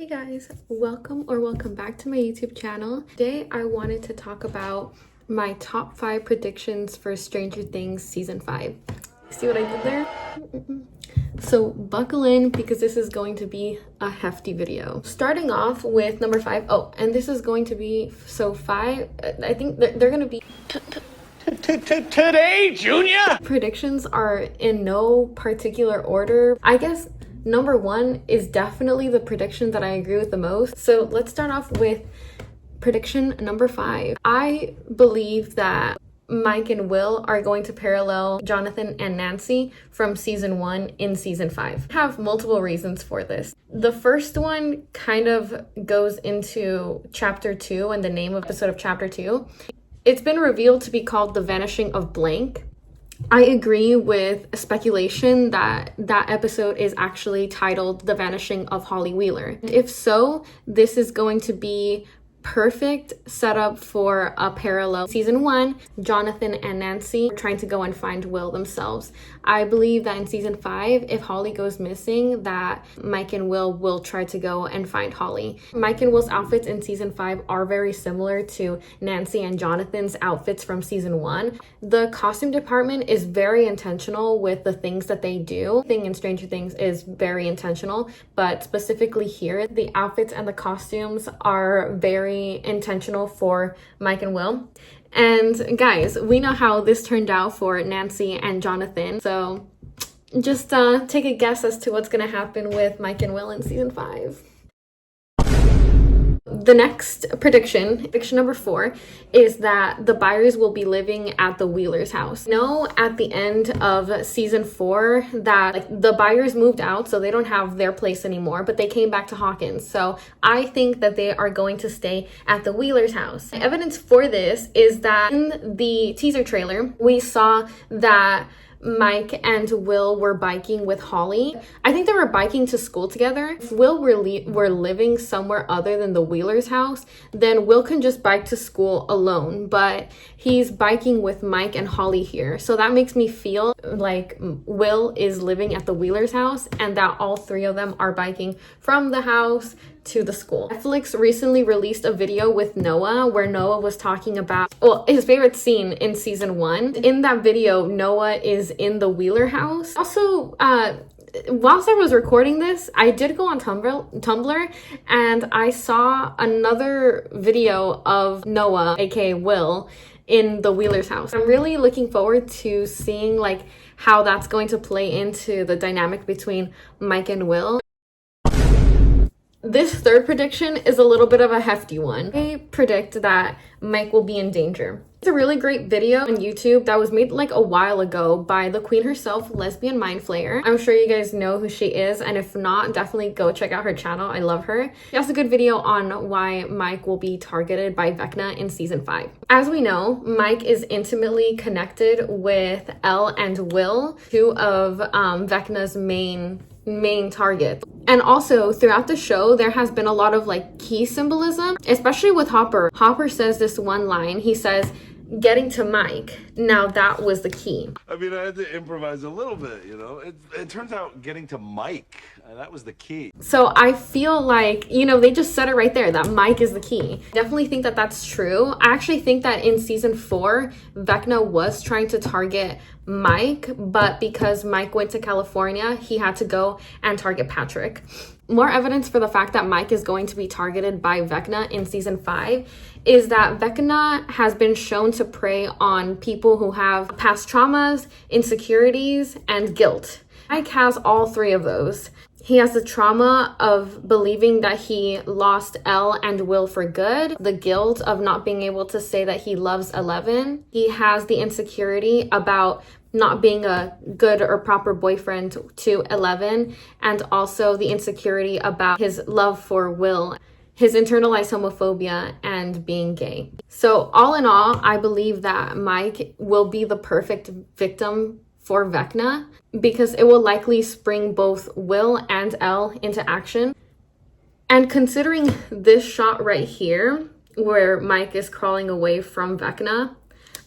Hey guys, welcome back to my YouTube channel. Today I wanted to talk about my top 5 predictions for Stranger Things season 5. See what I did there? So buckle in because this is going to be a hefty video. Starting off with number 5. Oh, and this is going to be five. I think they're going to be Today, Junior! Predictions are in no particular order. I guess number 1 is definitely the prediction that I agree with the most. So let's start off with prediction number 5. I believe that Mike and Will are going to parallel Jonathan and Nancy from season 1 in season 5. I have multiple reasons for this. The first one kind of goes into chapter 2 and the name of episode of chapter 2. It's been revealed to be called The Vanishing of Blank. I agree with speculation that that episode is actually titled The Vanishing of Holly Wheeler. If so, this is going to be perfect setup for a parallel season 1, Jonathan and Nancy trying to go and find Will themselves. I believe that in season 5, if Holly goes missing, that Mike and will try to go and find Holly. Mike and Will's outfits in season 5 are very similar to Nancy and Jonathan's outfits from season 1. The costume department is very intentional with the things that they do. The thing in Stranger Things is very intentional, but specifically here, the outfits and the costumes are very intentional for Mike and Will. And guys, we know how this turned out for Nancy and Jonathan, so just take a guess as to what's gonna happen with Mike and Will in season 5. The next prediction number 4, is that the Byers will be living at the Wheelers' house. No, at the end of season 4 that the Byers moved out, so they don't have their place anymore, but they came back to Hawkins. So I think that they are going to stay at the Wheelers' house. The evidence for this is that in the teaser trailer, we saw that Mike and Will were biking with Holly. I think they were biking to school together. If Will were living somewhere other than the Wheelers' house, then Will can just bike to school alone, but he's biking with Mike and Holly here. So that makes me feel like Will is living at the Wheelers' house and that all 3 of them are biking from the house to the school. Netflix recently released a video with Noah where Noah was talking about, his favorite scene in season 1. In that video, Noah is in the Wheeler house. Also, whilst I was recording this, I did go on Tumblr and I saw another video of Noah, aka Will, in the Wheelers house. I'm really looking forward to seeing like how that's going to play into the dynamic between Mike and Will. This third prediction is a little bit of a hefty one. I predict that Mike will be in danger. It's a really great video on YouTube that was made like a while ago by the queen herself, Lesbian Mind Flayer. I'm sure you guys know who she is, and if not, definitely go check out her channel. I love her. She has a good video on why Mike will be targeted by Vecna in season 5. As we know, Mike is intimately connected with Elle and Will, 2 of Vecna's main targets. And also throughout the show, there has been a lot of like key symbolism, especially with Hopper. Hopper says this one line. He says, "Getting to Mike." Now that was the key. I mean, I had to improvise a little bit, you know. It turns out getting to Mike, that was the key. So I feel like, they just said it right there, that Mike is the key. Definitely think that that's true. I actually think that in season 4, Vecna was trying to target Mike, but because Mike went to California, he had to go and target Patrick. More evidence for the fact that Mike is going to be targeted by Vecna in season 5 is that Vecna has been shown to prey on people who have past traumas, insecurities, and guilt. Mike has all 3 of those. He has the trauma of believing that he lost Elle and Will for good, the guilt of not being able to say that he loves Eleven. He has the insecurity about not being a good or proper boyfriend to Eleven, and also the insecurity about his love for Will, his internalized homophobia, and being gay. So all in all, I believe that Mike will be the perfect victim for Vecna because it will likely spring both Will and Elle into action. And considering this shot right here, where Mike is crawling away from Vecna,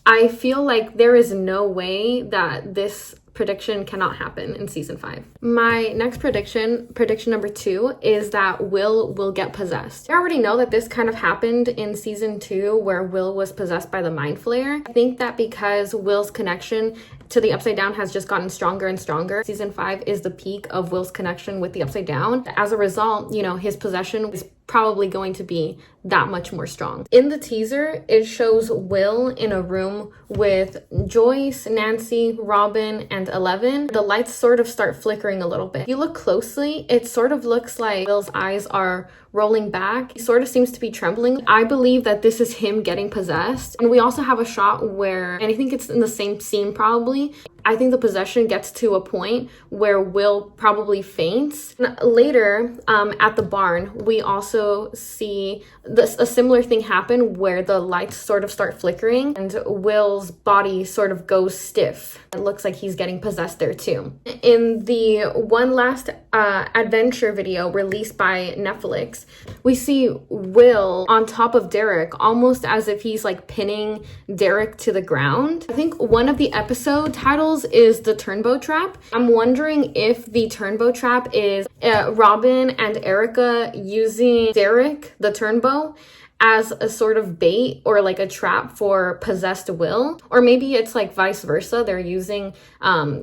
I feel like there is no way that this prediction cannot happen in season 5. My next prediction number 2, is that Will get possessed. I already know that this kind of happened in season 2 where Will was possessed by the mind flayer. I think that because Will's connection to the Upside Down has just gotten stronger and stronger. Season 5 is the peak of Will's connection with the Upside Down. As a result, you know, his possession is probably going to be that much more strong. In the teaser, it shows Will in a room with Joyce, Nancy, Robin, and 11. The lights sort of start flickering a little bit. If you look closely, it sort of looks like Will's eyes are rolling back. He sort of seems to be trembling. I believe that this is him getting possessed. And we also have a shot where, and I think it's in the same scene probably, I think the possession gets to a point where Will probably faints. Later, at the barn, we also see a similar thing happen where the lights sort of start flickering and Will's body sort of goes stiff. It looks like he's getting possessed there too. In the One Last Adventure video released by Netflix, we see Will on top of Derek, almost as if he's like pinning Derek to the ground. I think one of the episode titles is the Turnbow Trap. I'm wondering if the Turnbow Trap is Robin and Erica using Derek, the Turnbow, as a sort of bait or like a trap for possessed Will. Or maybe it's like vice versa. They're using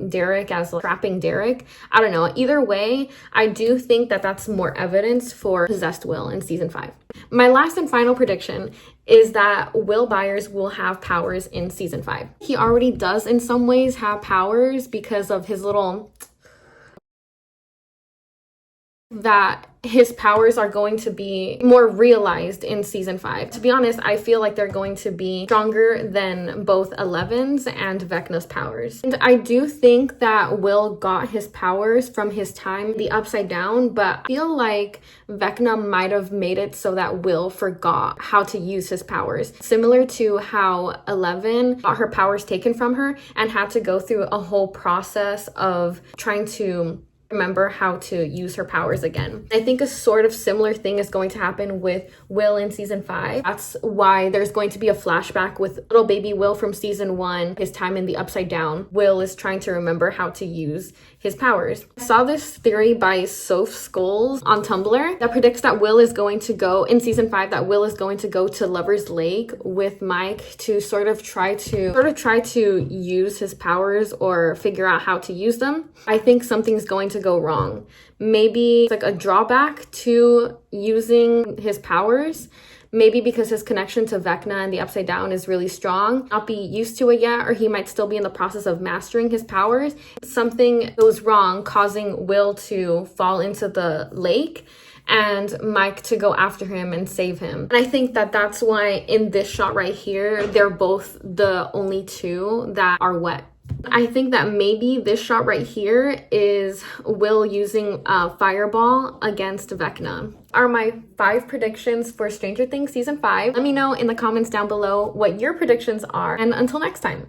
Derek as like, trapping Derek. I don't know. Either way, I do think that that's more evidence for possessed Will in season 5. My last and final prediction is that Will Byers will have powers in season 5. He already does in some ways have powers because of his little... that his powers are going to be more realized in season 5. To be honest, I feel like they're going to be stronger than both Eleven's and Vecna's powers. And I do think that Will got his powers from his time the Upside Down, but I feel like Vecna might have made it so that Will forgot how to use his powers. Similar to how Eleven got her powers taken from her and had to go through a whole process of trying to remember how to use her powers again. I think a sort of similar thing is going to happen with Will in season 5. That's why there's going to be a flashback with little baby Will from season 1, his time in the Upside Down. Will is trying to remember how to use his powers. I saw this theory by Soph Skulls on Tumblr that predicts that Will is going to go, in season 5, that Will is going to go to Lover's Lake with Mike to sort of try to use his powers or figure out how to use them. I think something's going to go wrong. Maybe it's like a drawback to using his powers. Maybe because his connection to Vecna and the Upside Down is really strong, not be used to it yet, or he might still be in the process of mastering his powers. Something goes wrong, causing Will to fall into the lake and Mike to go after him and save him. And I think that that's why in this shot right here, they're both the only two that are wet. I think that maybe this shot right here is Will using a fireball against Vecna. Are my 5 predictions for Stranger Things season 5. Let me know in the comments down below what your predictions are, and until next time.